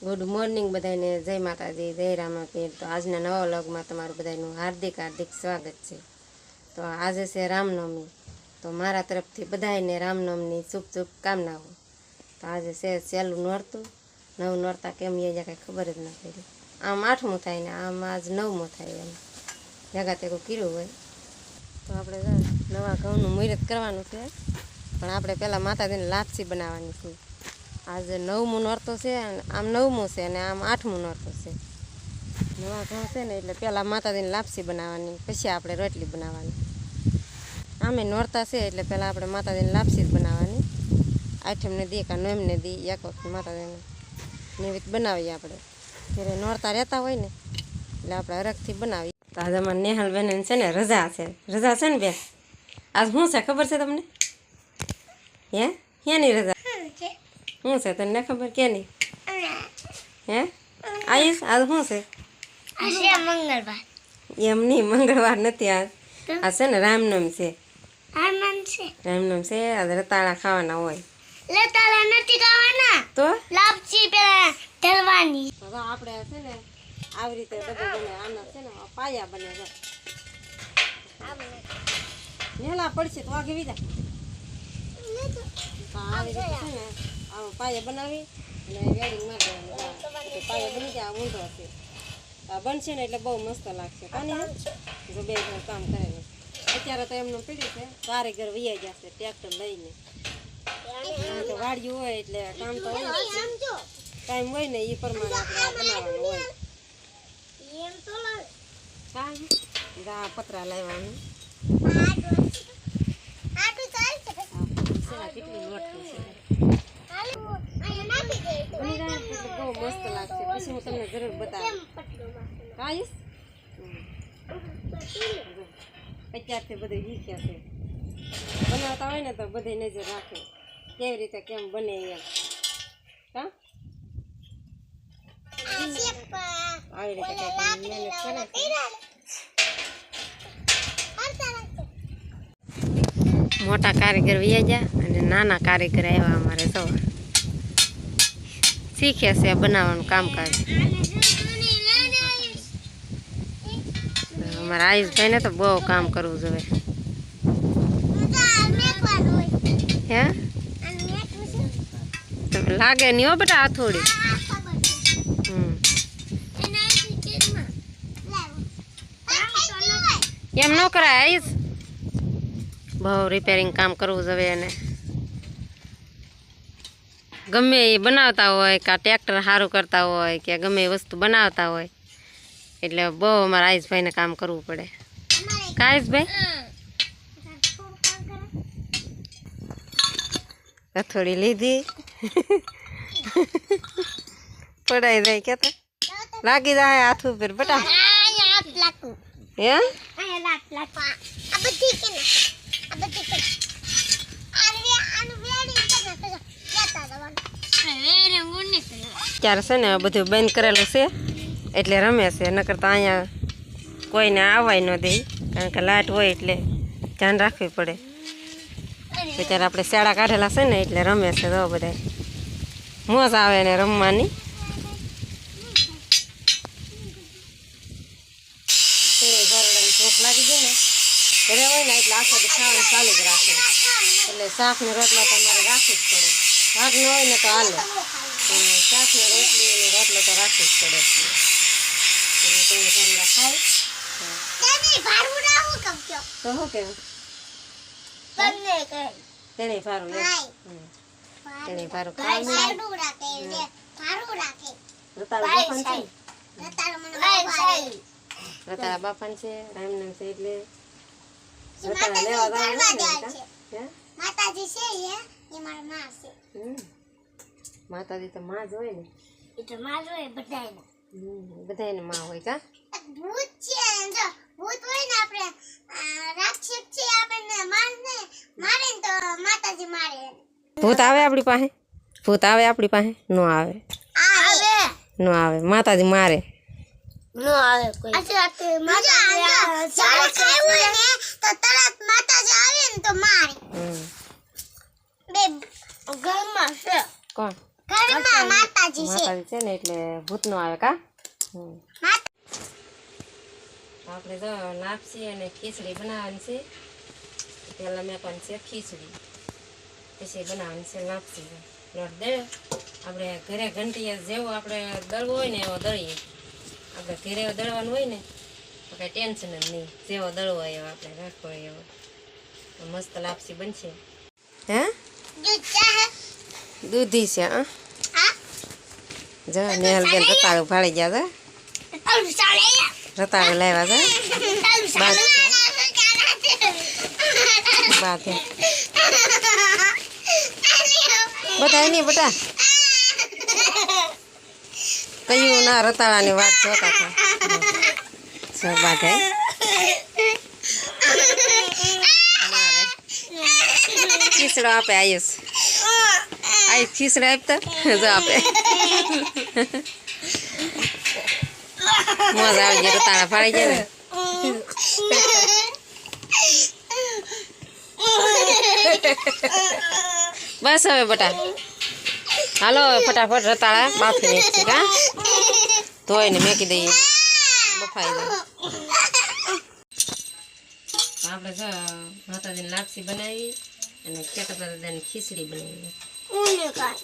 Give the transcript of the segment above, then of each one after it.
Good morning બધાને, જય માતાજી, જય રામાપીર। તો આજના નવા વ્લોગમાં તમારું બધાનું હાર્દિક હાર્દિક સ્વાગત છે। તો આજે છે રામનવમી, તો મારા તરફથી બધાને રામનવમીની શુભ શુભકામનાઓ। તો આજે છે સહેલું નોરતું, નવું નોરતા કેમ એ કંઈ ખબર જ ન પડી। આમ 8મું થાય ને આમ આજ 9મું થાય, એમ જગા તે કોઈ કર્યું હોય તો આપણે નવા ઘઉંનું મુહૂર્ત કરવાનું છે, પણ આપણે પહેલાં માતાજીને લાપસી બનાવવાની છે। આજે 9મું નોરતું છે, આમ 9મું છે અને આમ 8મું નોરતું છે। નવા ઘઉં છે ને એટલે પહેલાં માતાજીને લાપસી બનાવવાની, પછી આપણે રોટલી બનાવવાની। આમે નોરતા છે એટલે પહેલાં આપણે માતાજીને લાપસી જ બનાવવાની। 8મને દી કાં 9મને દી એક વખત માતાજીને નિવેદ બનાવીએ આપણે, જ્યારે નોરતા રહેતા હોય ને એટલે આપણે હરખથી બનાવીએ। તો આજે અમારે નેહાલ બેન છે ને રજા છે ને બેન, આજ શું છે ખબર છે તમને? ક્યાંની રજા શું છે તને ખબર? કે નહીં આયુષ, આજ શું છે? મંગળવાર। એમ નહીં, મંગળવાર નથી આજ છે ને રામનવમી છે। રામનવમી છે, આજ રતાળા ખાવાના હોય। રતાળા નથી ખાવાના તો લાપસી પેલા તળવાની। હવે આપણે છે ને આવી રીતે બધું બને, આના છે ને પાયા બને છે। નેલા પડશે તો આગે વીજા આવી રીતે છે ને આમ પાયા બનાવી અને વેડિંગ માં પાયા બની જાય। આ ઊંધો છે, આ બનશે ને એટલે બહુ મસ્ત લાગશે। કાની જો બે કામ કરે ને અત્યારે તો એમનું પીડ્યું છે, કારીગર વૈયા જશે ટ્રેક્ટર લઈને, કારણ કે વાડિયું હોય એટલે કામ તો હોય, ટાઈમ હોય ને એ પ્રમાણે આપણે બનાવવાનું હોય। આ પતરા લાવવાનું, કેટલી મોટી છે, બની જાય એટલે બહુ મસ્ત લાગશે। પછી હું તમને જરૂર બતાવીશ, આવીશ અત્યારથી બધું શીખ્યા છે, બનાવતા હોય ને તો બધી નજર રાખે કેવી રીતે કેમ બને એમ। હા, આવી રીતે મહેનત કરે। મોટા કારીગર વૈયા ગયા અને નાના કારીગર આવ્યા અમારે, તો શીખે છે બનાવવાનું કામકાજ। અમારા આયુષભાઈને તો બહુ કામ કરવું જોઈએ। હે તમે લાગે નહીં હો બેટા થોડી। એમ ન કરાય આયુષ, બહુ રિપેરિંગ કામ કરવું જોઈએ। અને ગમે એ બનાવતા હોય કે ટ્રેક્ટર સારું કરતા હોય કે ગમે એ વસ્તુ બનાવતા હોય એટલે બહુ અમારા આયુષભાઈને કામ કરવું પડે। કા આયુષભાઈ થોડી લીધી પડાઈ જાય કે લાગી જાય હાથ ઉપર બટા। હે ત્યારે છે ને બધું બંધ કરેલું છે એટલે રમે છે, નકર તો અહીંયા કોઈને આવવાય ન દે, કારણ કે લાઇટ હોય એટલે ધ્યાન રાખવી પડે। અત્યારે આપણે શાળા કાઢેલા છે ને એટલે રમે છે, તો બધા મોજ આવે ને રમવાની। ભૂખ લાગી જાય ને ઘરે હોય ને એટલે આખો દી ખાવાનું ચાલુ જ રાખે, એટલે શાક ને રોટલા તો અમારે રાખવું જ પડે। ભાગ ન હોય ને તો હાલે, શાક ને રોટલી ને રોટલો તો રાખવું જ પડે। ખાય તો શું કેવું તેને ફારું તેને ફારું રતાળા બાફાન છે, રામનામ છે એટલે રતાળા લેવા માતાજી તો માં જ હોય ને, બધાને માં હોય કા। ભૂત આવે આપણી પાસે? ભૂત આવે આપણી પાસે? નો આવે, નો આવે, માતાજી મારે નો આવે કોઈ। કોણ ઘરમાં માતાજી છે માતાજી છે ને એટલે ભૂત નો આવે કા આપણે તો લાપસી અને ખીચડી બનાવવાની છે પહેલાં મેકવાની છે ખીચડી પછી બનાવવાની છે લાપસી લોટ દે આપણે ઘરે ઘંટીએ જેવો આપણે દળવું હોય ને એવો દળીએ આપણે ઘરે દળવાનું હોય ને તો કાંઈ ટેન્શન જ નહીં જેવો દળવો હોય એવો આપણે રાખવો હોય એવો તો મસ્ત લાપસી બનશે હે દૂધ ચા દૂધી છે હા હા જો નેહલબેન રતાળું ફાળી ગયા અલ સાલે છે રતાળું લાવ્યા છે બાદ બાદ બધા નહીં બેટા કયું ના રતાળાની વાત જોતા હતા બાધે ખીચડો આપે આયુષ આયુષ ખીચડો આપતા જો આપે મજા આવી ગઈ રતાળા ફાળી ગયા ને બસ હવે બેટા હાલો ફટાફટ રતાળા બાફી નાખીએ કા ધોઈને મેકી દઈએ બફાઈ જાય આપણે જો માતાજીને લાપસી બનાવી અને કેતા દાદાની ખીચડી બનાવી ઉને કાય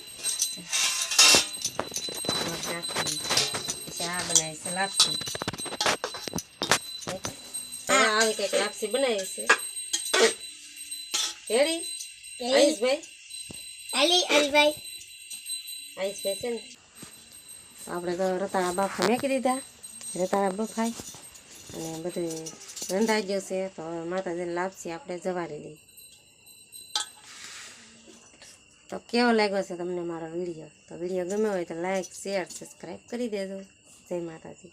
પછી આ બનાવી છે લાપસી આવી કંઈક લાપસી બનાવી છે રેડી આયુષભાઈ અલભાઈ આયુષભાઈ છે ને આપણે તો રતાળા બાફા મેકી દીધા રતાળા બફાય અને બધું રંધાઈ ગયું છે તો હવે માતાજીને લાપસી આપણે જવારી લઈએ તો કેવો લાગ્યો છે તમને મારો વિડીયો તો વિડીયો ગમ્યો હોય તો લાઈક શેર સબસ્ક્રાઈબ કરી દેજો જય માતાજી